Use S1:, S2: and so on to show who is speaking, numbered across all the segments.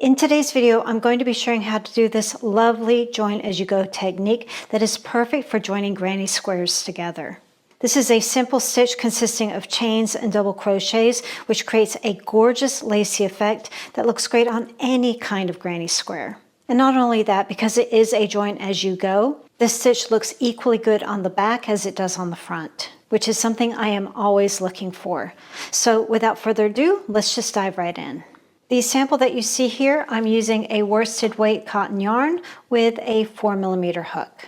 S1: In today's video, I'm going to be showing how to do this lovely join as you go technique that is perfect for joining granny squares together. This is a simple stitch consisting of chains and double crochets, which creates a gorgeous lacy effect that looks great on any kind of granny square. And not only that, because it is a join as you go, this stitch looks equally good on the back as it does on the front, which is something I am always looking for. So without further ado, let's just dive right in. The sample that you see here, I'm using a worsted weight cotton yarn with a 4mm hook.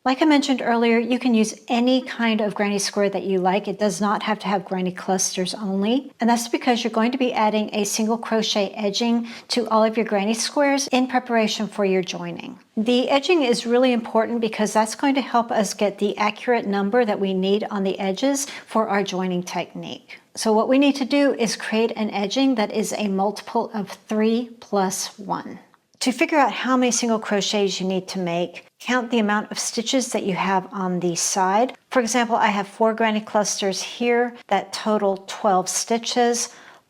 S1: Like I mentioned earlier, you can use any kind of granny square that you like. It does not have to have granny clusters only. And that's because you're going to be adding a single crochet edging to all of your granny squares in preparation for your joining. The edging is really important because that's going to help us get the accurate number that we need on the edges for our joining technique. So what we need to do is create an edging that is a multiple of 3 plus 1. To figure out how many single crochets you need to make, count the amount of stitches that you have on the side. For example, I have 4 granny clusters here that total 12 stitches,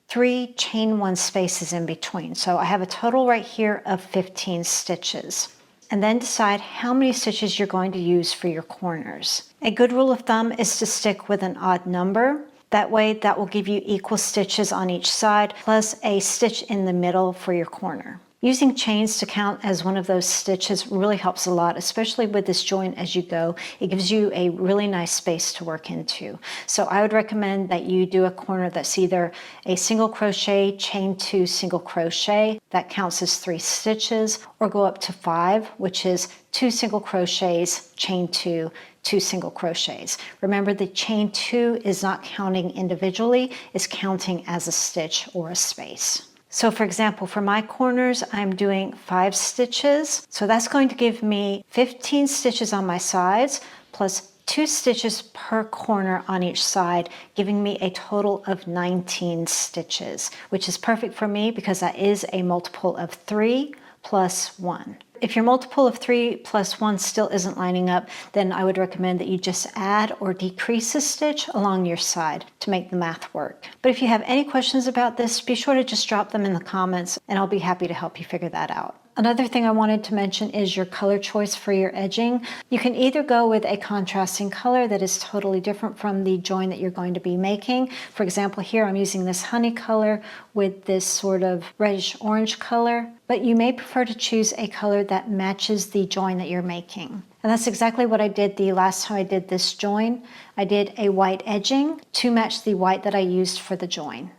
S1: 3 chain 1 spaces in between. So I have a total right here of 15 stitches. And then decide how many stitches you're going to use for your corners. A good rule of thumb is to stick with an odd number. That way, that will give you equal stitches on each side, plus a stitch in the middle for your corner. Using chains to count as one of those stitches really helps a lot, especially with this join as you go. It gives you a really nice space to work into. So I would recommend that you do a corner that's either a single crochet, chain 2 single crochet, that counts as 3 stitches, or go up to 5, which is 2 single crochets, chain 2, 2 single crochets. Remember, the chain 2 is not counting individually, it's counting as a stitch or a space. So for example, for my corners, I'm doing 5 stitches. So that's going to give me 15 stitches on my sides, plus 2 stitches per corner on each side, giving me a total of 19 stitches, which is perfect for me because that is a multiple of 3 plus 1. If your multiple of 3 plus 1 still isn't lining up, then I would recommend that you just add or decrease a stitch along your side to make the math work. But if you have any questions about this, be sure to just drop them in the comments and I'll be happy to help you figure that out. Another thing I wanted to mention is your color choice for your edging. You can either go with a contrasting color that is totally different from the join that you're going to be making. For example, here I'm using this honey color with this sort of reddish orange color, but you may prefer to choose a color that matches the join that you're making. And that's exactly what I did the last time I did this join. I did a white edging to match the white that I used for the join.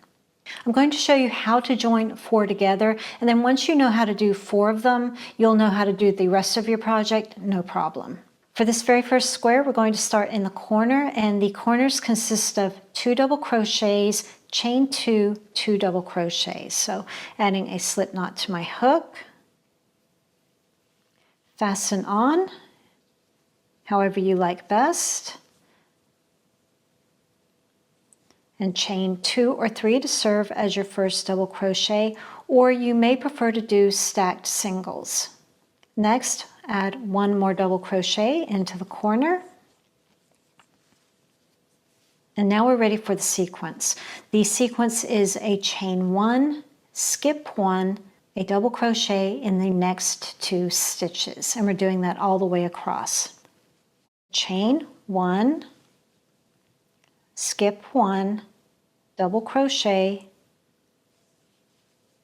S1: I'm going to show you how to join 4 together, and then once you know how to do 4 of them, you'll know how to do the rest of your project, no problem. For this very first square, we're going to start in the corner, and the corners consist of 2 double crochets, chain 2, 2 double crochets. So adding a slip knot to my hook, fasten on, however you like best, and chain 2 or 3 to serve as your first double crochet, or you may prefer to do stacked singles. Next, add 1 more double crochet into the corner. And now we're ready for the sequence. The sequence is a chain 1, skip 1, a double crochet in the next 2 stitches. And we're doing that all the way across. Chain 1, skip 1, double crochet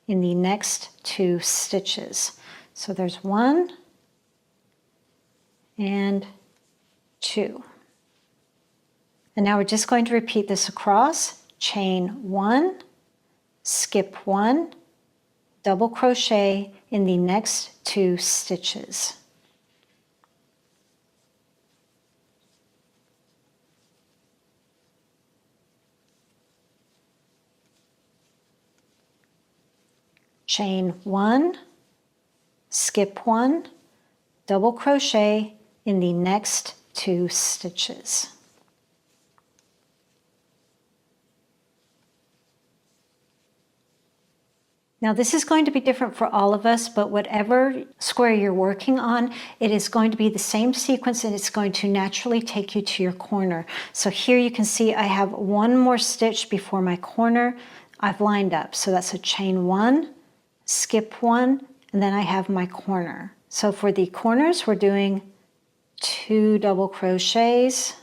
S1: in the next 2 stitches. So there's 1 and 2. And now we're just going to repeat this across. Chain 1, skip 1, double crochet in the next 2 stitches. Chain 1, skip 1, double crochet in the next 2 stitches. Now this is going to be different for all of us, but whatever square you're working on, it is going to be the same sequence and it's going to naturally take you to your corner. So here you can see I have 1 more stitch before my corner. I've lined up. So that's a chain 1, skip one, and then I have my corner. So for the corners, we're doing 2 double crochets,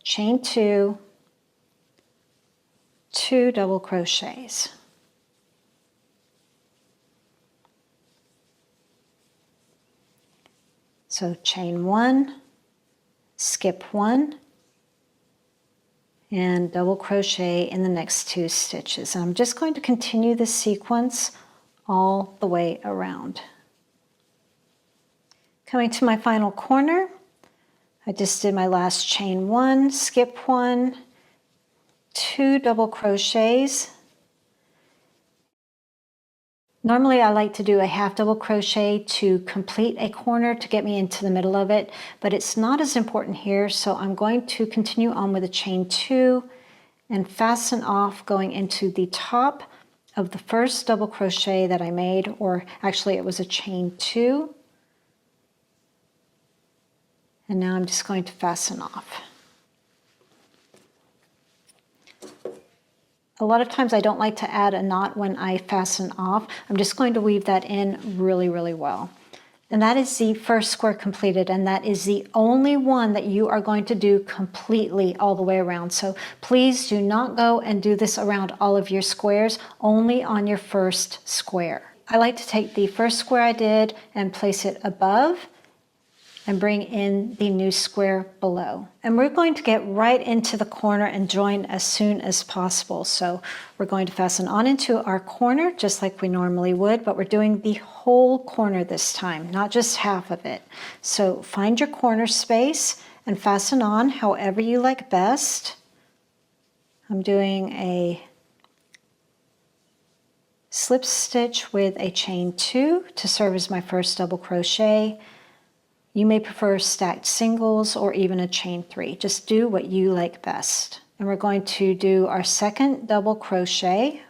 S1: chain 2, 2 double crochets. So chain 1, skip 1, and double crochet in the next 2 stitches. And I'm just going to continue this sequence all the way around. Coming to my final corner, I just did my last chain 1, skip 1, 2 double crochets. Normally I like to do a half double crochet to complete a corner to get me into the middle of it, but it's not as important here, so I'm going to continue on with a chain 2 and fasten off going into the top of the first double crochet that I made, or actually it was a chain 2. And now I'm just going to fasten off. A lot of times I don't like to add a knot when I fasten off. I'm just going to weave that in really, really well. And that is the first square completed, and that is the only one that you are going to do completely all the way around. So please do not go and do this around all of your squares, only on your first square. I like to take the first square I did and place it above and bring in the new square below. And we're going to get right into the corner and join as soon as possible. So we're going to fasten on into our corner just like we normally would, but we're doing the whole corner this time, not just half of it. So find your corner space and fasten on however you like best. I'm doing a slip stitch with a chain 2 to serve as my first double crochet. You may prefer stacked singles or even a chain 3. Just do what you like best. And we're going to do our second double crochet.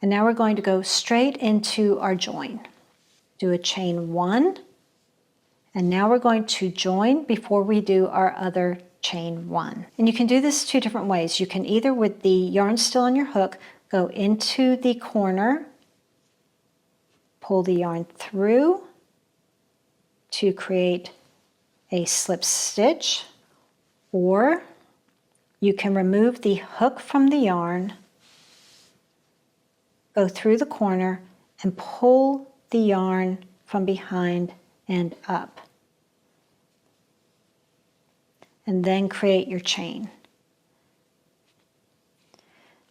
S1: And now we're going to go straight into our join. Do a chain 1. And now we're going to join before we do our other chain 1. And you can do this 2 different ways. You can either, with the yarn still on your hook, go into the corner, pull the yarn through to create a slip stitch, or you can remove the hook from the yarn, go through the corner, and pull the yarn from behind and up, and then create your chain.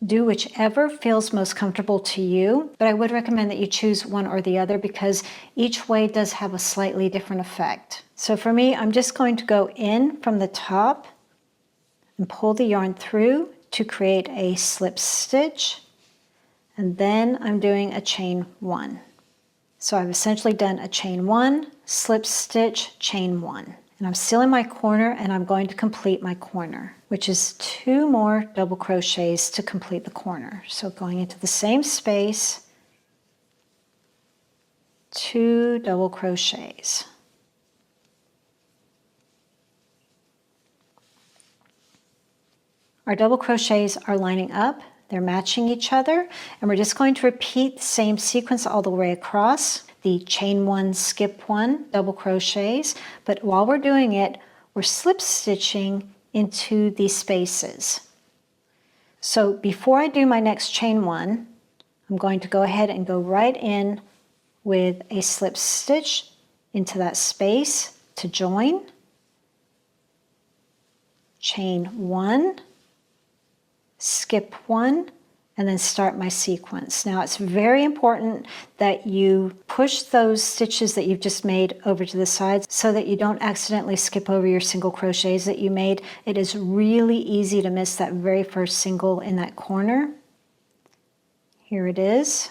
S1: Do whichever feels most comfortable to you, but I would recommend that you choose one or the other because each way does have a slightly different effect. So for me, I'm just going to go in from the top and pull the yarn through to create a slip stitch, and then I'm doing a chain 1. So I've essentially done a chain 1, slip stitch, chain 1. And I'm still in my corner, and I'm going to complete my corner, which is 2 more double crochets to complete the corner. So going into the same space, 2 double crochets. Our double crochets are lining up, they're matching each other, and we're just going to repeat the same sequence all the way across. The chain 1, skip 1, double crochets, but while we're doing it, we're slip stitching into these spaces. So before I do my next chain 1, I'm going to go ahead and go right in with a slip stitch into that space to join, chain 1, skip 1, and then start my sequence. Now it's very important that you push those stitches that you've just made over to the sides so that you don't accidentally skip over your single crochets that you made. It is really easy to miss that very first single in that corner. Here it is.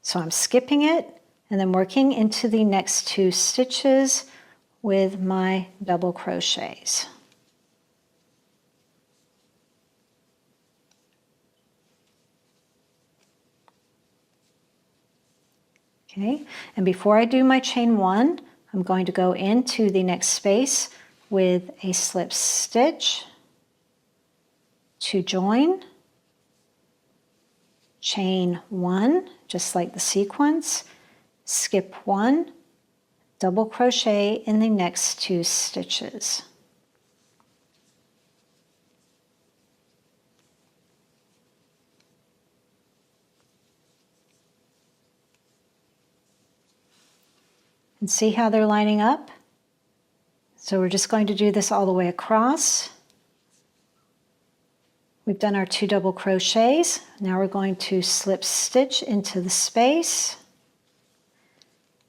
S1: So I'm skipping it and then working into the next 2 stitches with my double crochets. Okay, and before I do my chain 1, I'm going to go into the next space with a slip stitch to join, chain 1, just like the sequence, skip 1, double crochet in the next 2 stitches. And see how they're lining up? So we're just going to do this all the way across. We've done our 2 double crochets. Now we're going to slip stitch into the space,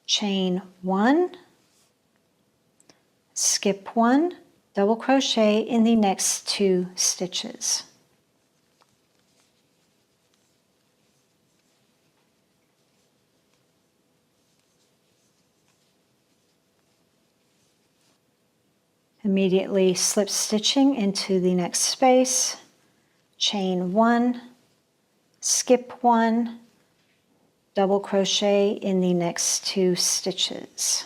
S1: chain 1, skip 1, double crochet in the next 2 stitches. Immediately slip stitching into the next space, chain 1, skip 1, double crochet in the next 2 stitches.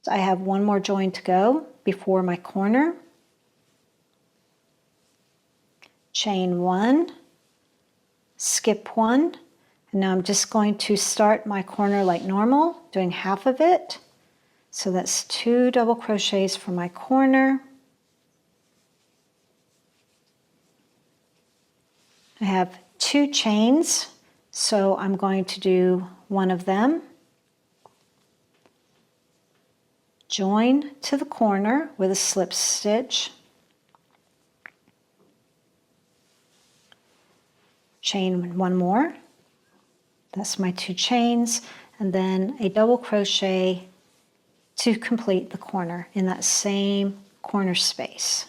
S1: I have one more join to go before my corner. Chain 1, skip 1, and now I'm just going to start my corner like normal, doing half of it. So that's 2 double crochets for my corner. I have 2 chains, so I'm going to do one of them. Join to the corner with a slip stitch. Chain 1 more. That's my 2 chains, and then a double crochet to complete the corner in that same corner space.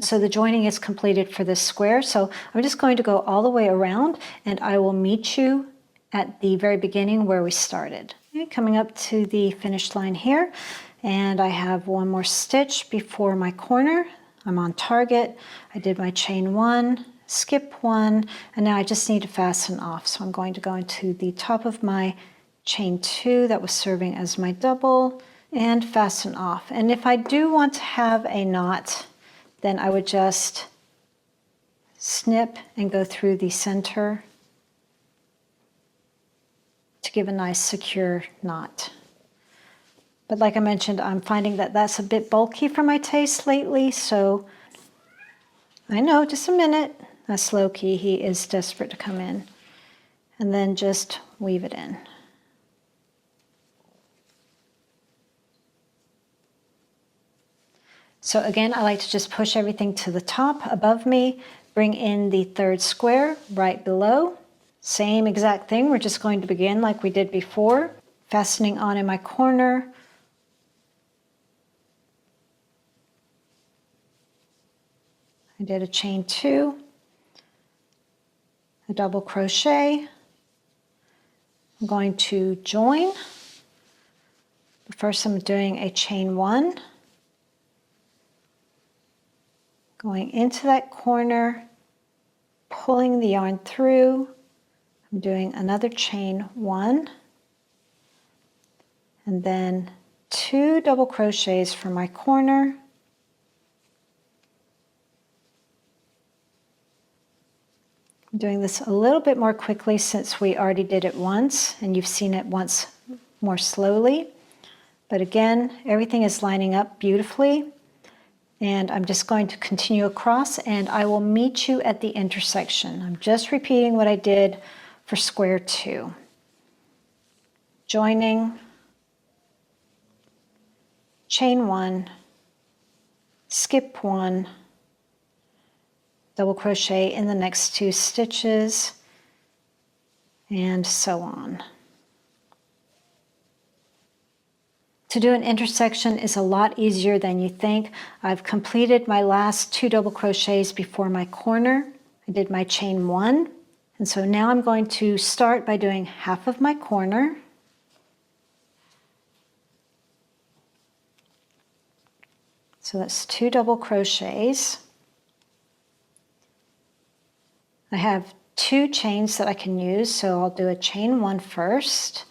S1: So the joining is completed for this square, so I'm just going to go all the way around and I will meet you at the very beginning where we started. Okay, coming up to the finish line here, and I have one more stitch before my corner. I'm on target. I did my chain 1, skip 1, and now I just need to fasten off. So I'm going to go into the top of my chain 2 that was serving as my double and fasten off. And if I do want to have a knot, then I would just snip and go through the center to give a nice secure knot. But like I mentioned, I'm finding that that's a bit bulky for my taste lately, so I know, just a minute. That's Loki, he is desperate to come in. And then just weave it in. So again, I like to just push everything to the top above me, bring in the 3rd square right below. Same exact thing, we're just going to begin like we did before, fastening on in my corner. I did a chain 2, a double crochet. I'm going to join. First I'm doing a chain 1. Going into that corner, pulling the yarn through. I'm doing another chain 1, and then 2 double crochets for my corner. I'm doing this a little bit more quickly since we already did it once, and you've seen it once more slowly. But again, everything is lining up beautifully. And I'm just going to continue across and I will meet you at the intersection. I'm just repeating what I did for square 2. Joining, chain 1, skip 1, double crochet in the next 2 stitches, and so on. To do an intersection is a lot easier than you think. I've completed my last 2 double crochets before my corner. I did my chain 1, and so now I'm going to start by doing half of my corner. So that's 2 double crochets. I have 2 chains that I can use, so I'll do a chain 1 first.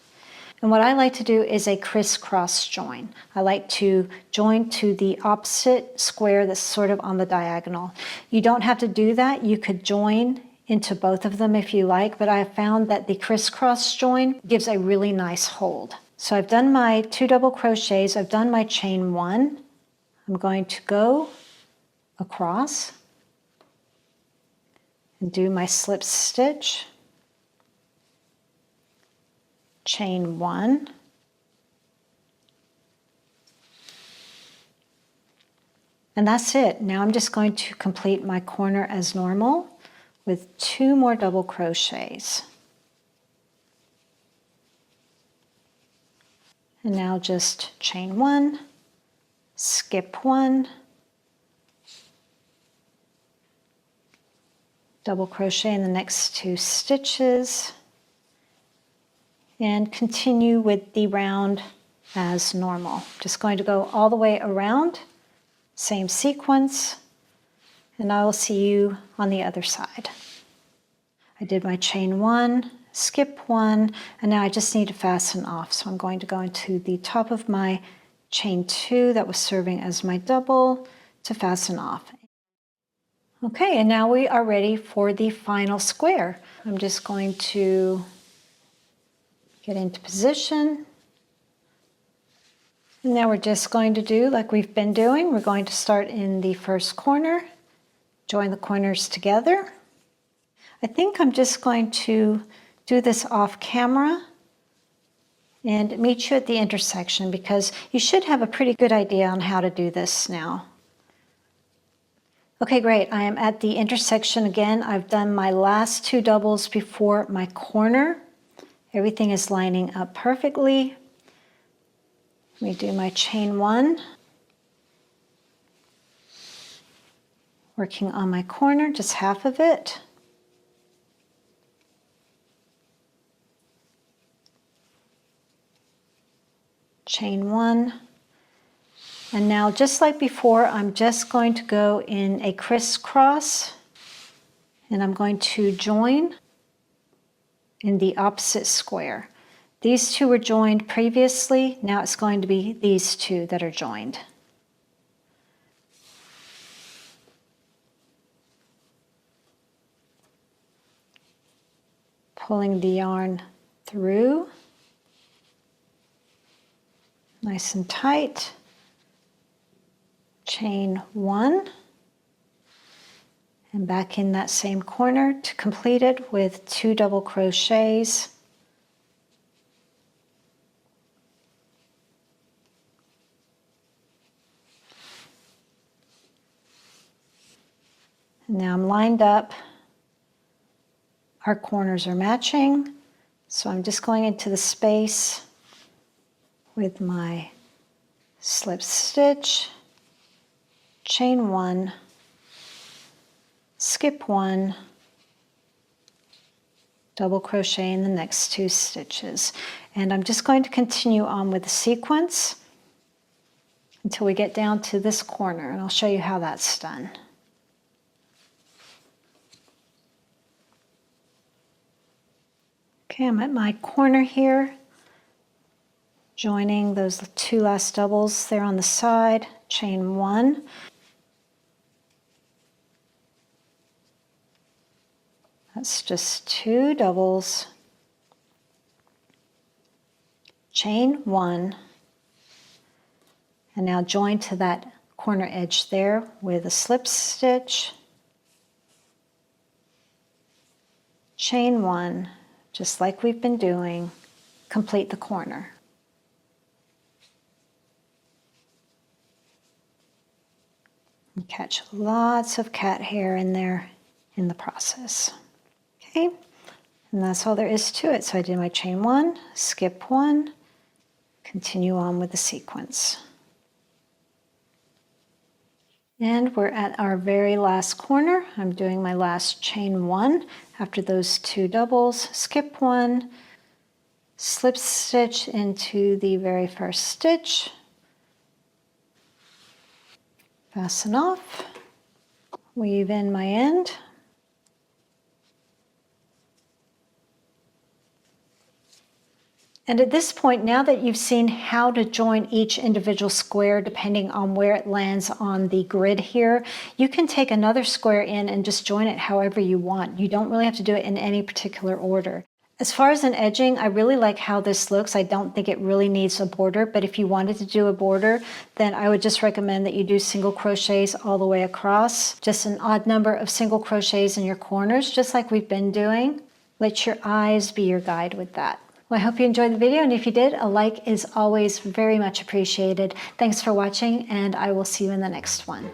S1: And what I like to do is a crisscross join. I like to join to the opposite square that's sort of on the diagonal. You don't have to do that. You could join into both of them if you like, but I have found that the crisscross join gives a really nice hold. So I've done my 2 double crochets, I've done my chain 1. I'm going to go across and do my slip stitch, chain 1, and that's it. Now I'm just going to complete my corner as normal with 2 more double crochets. And now just chain 1, skip 1, double crochet in the next 2 stitches, and continue with the round as normal. Just going to go all the way around, same sequence, and I will see you on the other side. I did my chain 1, skip 1, and now I just need to fasten off. So I'm going to go into the top of my chain 2 that was serving as my double to fasten off. Okay, and now we are ready for the final square. I'm just going to get into position. And now we're just going to do like we've been doing. We're going to start in the first corner, join the corners together. I think I'm just going to do this off camera and meet you at the intersection because you should have a pretty good idea on how to do this now. Okay, great. I am at the intersection again. I've done my last 2 doubles before my corner. Everything is lining up perfectly. Let me do my chain 1. Working on my corner, just half of it. Chain 1. And now, just like before, I'm just going to go in a crisscross and I'm going to join in the opposite square. These 2 were joined previously. Now it's going to be these 2 that are joined. Pulling the yarn through, nice and tight. Chain 1, and back in that same corner to complete it with 2 double crochets. And now I'm lined up. Our corners are matching, so I'm just going into the space with my slip stitch, chain 1, skip 1, double crochet in the next 2 stitches. And I'm just going to continue on with the sequence until we get down to this corner, and I'll show you how that's done. Okay, I'm at my corner here, joining those 2 last doubles there on the side, chain 1. That's just 2 doubles, chain 1, and now join to that corner edge there with a slip stitch, chain 1, just like we've been doing, complete the corner. And catch lots of cat hair in there in the process. Okay, and that's all there is to it. So I did my chain 1, skip 1, continue on with the sequence. And we're at our very last corner. I'm doing my last chain 1 after those 2 doubles, skip 1, slip stitch into the very first stitch, fasten off, weave in my end, And at this point, now that you've seen how to join each individual square depending on where it lands on the grid here, you can take another square in and just join it however you want. You don't really have to do it in any particular order. As far as an edging, I really like how this looks. I don't think it really needs a border, but if you wanted to do a border, then I would just recommend that you do single crochets all the way across. Just an odd number of single crochets in your corners, just like we've been doing. Let your eyes be your guide with that. Well, I hope you enjoyed the video, and if you did, a like is always very much appreciated. Thanks for watching, and I will see you in the next one.